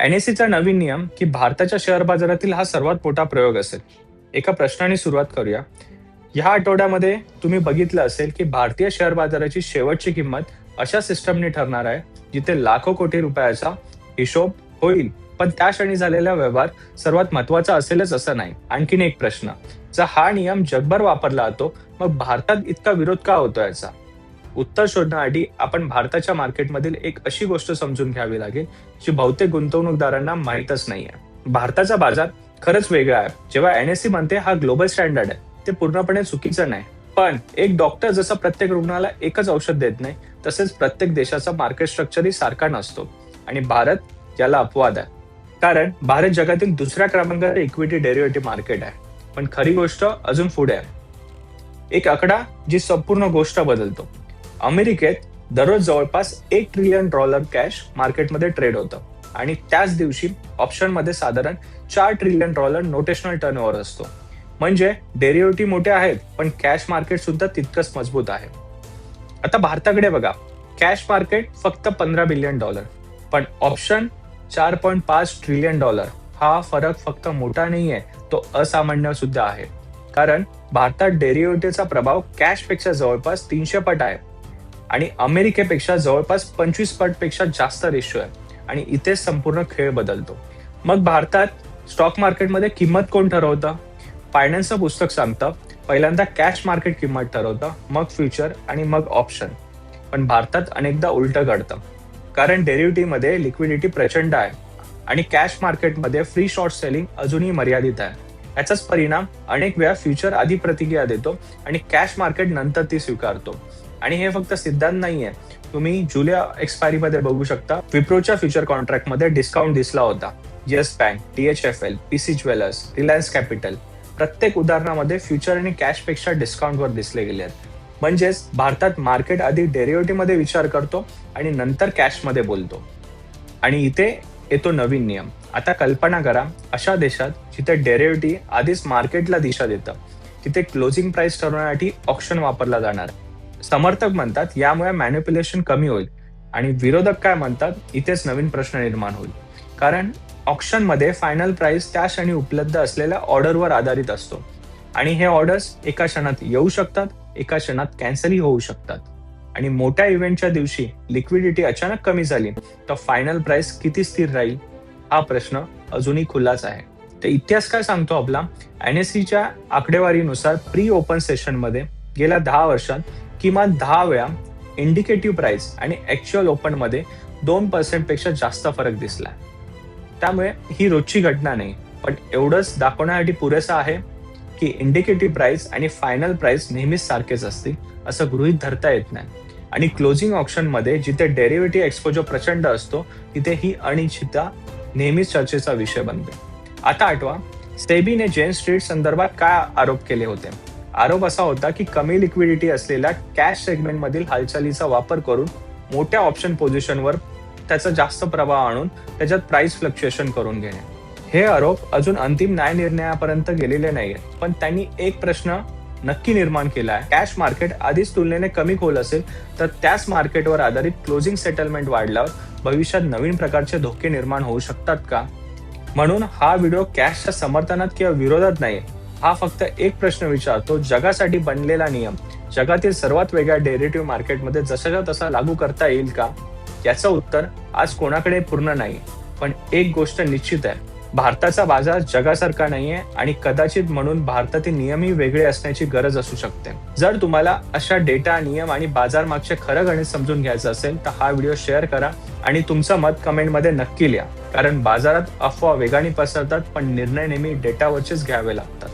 NSEचा नवीन नियम की भारताच्या शेअर बाजारातील हा सर्वात मोठा प्रयोग असेल. एका प्रश्नाने सुरुवात करूया. ह्या आठवड्यामध्ये तुम्ही बघितलं असेल की भारतीय शेअर बाजाराची शेवटची किंमत अशा सिस्टमने ठरणार आहे जिथे लाखो कोटी रुपयाचा हिशोब होईल. पण त्या क्षणी झालेला व्यवहार सर्वात महत्वाचा असेलच असं नाही. आणखीन एक प्रश्न, जर हा नियम जगभर वापरला जातो मग भारतात इतका विरोध का होतो याचा उत्तर शोधण्यासाठी आपण भारताच्या मार्केटमधील एक अशी गोष्ट समजून घ्यावी लागेल जी बहुतेक गुंतवणूकदारांना माहीतच नाहीये. भारताचा बाजार खरंच वेगळा आहे. जेव्हा NSE म्हणते हा ग्लोबल स्टँडर्ड आहे ते पूर्णपणे चुकीचं नाही. पण एक डॉक्टर जसं प्रत्येक रुग्णाला एकच औषध देत नाही तसेच प्रत्येक देशाचा मार्केट स्ट्रक्चरही सारखा नसतो. आणि भारत याला अपवाद आहे. कारण भारत जगातील दुसऱ्या क्रमांकाचे इक्विटी डेरिव्हेटिव्ह मार्केट आहे. पण खरी गोष्ट अजून पुढे आहे. एक आकडा जी संपूर्ण गोष्ट बदलतो. अमेरिकेत दररोज जवळपास $1 ट्रिलियन कॅश मार्केटमध्ये ट्रेड होतं आणि त्याच दिवशी ऑप्शनमध्ये साधारण $4 ट्रिलियन नोटेशनल टर्नओव्हर असतो. म्हणजे डेरिव्हेटिव्ह मोठे आहेत पण कॅश मार्केट सुद्धा तितकंच मजबूत आहे. आता भारताकडे बघा, कॅश मार्केट फक्त $15 बिलियन पण ऑप्शन $4.5 ट्रिलियन. हा फरक फक्त मोठा नाहीये, तो असामान्य सुद्धा आहे. कारण भारतात डेरिव्हेटिव्हचा प्रभाव कॅशपेक्षा जवळपास 300 पट आहे आणि अमेरिकेपेक्षा जवळपास 25 पटपेक्षा जास्त रेशो आहे. आणि इथेच संपूर्ण खेळ बदलतो. मग भारतात स्टॉक मार्केटमध्ये किंमत कोण ठरवतं? फायनान्सचं पुस्तक सांगतं पहिल्यांदा कॅश मार्केट किंमत ठरवतं, मग फ्युचर आणि मग ऑप्शन. पण भारतात अनेकदा उलटं घडतं. कारण डेरिव्हेटिव्हमध्ये लिक्विडिटी प्रचंड आहे आणि कॅश मार्केटमध्ये फ्री शॉर्ट सेलिंग अजूनही मर्यादित आहे. याचाच परिणाम अनेक वेळा फ्युचर आधी प्रतिक्रिया देतो आणि कॅश मार्केट नंतर ती स्वीकारतो. आणि हे फक्त सिद्धांत नाहीये. तुम्ही जुलै एक्सपायरीमध्ये बघू शकता विप्रोच्या फ्युचर कॉन्ट्रॅक्टमध्ये डिस्काउंट दिसला होता. Yes bank, DHFL, PC jewellers, Reliance capital प्रत्येक उदाहरणामध्ये फ्युचर आणि कॅशपेक्षा डिस्काउंटवर दिसले गेले आहेत. म्हणजेच भारतात मार्केट आधी डेरिव्हेटिव्हमध्ये विचार करतो आणि नंतर कॅशमध्ये बोलतो. आणि इथे येतो नवीन नियम. आता कल्पना करा अशा देशात जिथे डेरिव्हेटिव्ह आधीच मार्केटला दिशा देतं, तिथे क्लोजिंग प्राइस ठरवण्यासाठी ऑप्शन वापरला जाणार. समर्थक म्हणतात यामुळे मॅनिप्युलेशन कमी होईल आणि विरोधक काय म्हणतात इथेच नवीन प्रश्न निर्माण होईल. कारण ऑप्शनमध्ये फायनल प्राइस त्या क्षणी उपलब्ध असलेल्या ऑर्डरवर आधारित असतो आणि हे ऑर्डर्स एका क्षणात येऊ शकतात, एका क्षणात कॅन्सलही होऊ शकतात. आणि मोठ्या इव्हेंटच्या दिवशी लिक्विडिटी अचानक कमी झाली तर फायनल प्राइस किती स्थिर राहील हा प्रश्न अजूनही खुलाच आहे. तर इतिहास काय सांगतो आपला? NSEच्या आकडेवारीनुसार प्री ओपन सेशनमध्ये गेल्या 10 वर्षात किमान 10 वेळा इंडिकेटिव्ह प्राइस आणि ऍक्च्युअल ओपनमध्ये 2% पेक्षा जास्त फरक दिसला. त्यामुळे ही रोजची घटना नाही, पण एवढंच दाखवण्यासाठी पुरेसं आहे की इंडिकेटिव्ह प्राइस आणि फायनल प्राइस नेहमीच सारखेच असतील असं गृहीत धरता येत नाही. आणि क्लोजिंग ऑप्शनमध्ये जिथे डेरिव्हेटिव्ह एक्सपोजर प्रचंड असतो तिथे ही अनिश्चितता नेहमीच चर्चेचा विषय बनते. आता आठवा, सेबीने जेन स्ट्रीट संदर्भात काय आरोप केले होते. आरोप असा होता की कमी लिक्विडिटी असलेल्या कॅश सेगमेंटमधील हालचालीचा वापर करून मोठ्या ऑप्शन पोझिशनवर त्याचा जास्त प्रभाव आणून त्याच्यात प्राइस फ्लक्च्युएशन करून घेणे. हे आरोप अजून अंतिम न्याय निर्णयापर्यंत गेलेले नाहीये, पण त्यांनी एक प्रश्न नक्की निर्माण केला आहे. कॅश मार्केट आधीच तुलनेने कमी खोल असेल तर त्याच मार्केटवर आधारित क्लोजिंग सेटलमेंट वाढल्यावर भविष्यात नवीन प्रकारचे धोके निर्माण होऊ शकतात का? म्हणून हा व्हिडिओ कॅशच्या समर्थनात किंवा विरोधात नाही. हा फक्त एक प्रश्न विचारतो, जगासाठी बनलेला नियम जगातील सर्वात वेगळ्या डेरिव्हेटिव्ह मार्केटमध्ये जसाच्या तसा लागू करता येईल का? याचं उत्तर आज कोणाकडे पूर्ण नाही. पण एक गोष्ट निश्चित आहे, भारताचा बाजार जगासारखा नाहीये आणि कदाचित म्हणून भारतातील नियमही वेगळे असण्याची गरज असू शकते. जर तुम्हाला अशा डेटा, नियम आणि बाजार मागचे खरं गणित समजून घ्यायचं असेल तर हा व्हिडिओ शेअर करा आणि तुमचं मत कमेंटमध्ये नक्की लिहा. कारण बाजारात अफवा वेगाने पसरतात पण निर्णय नेहमी डेटावरचेच घ्यावे लागतात.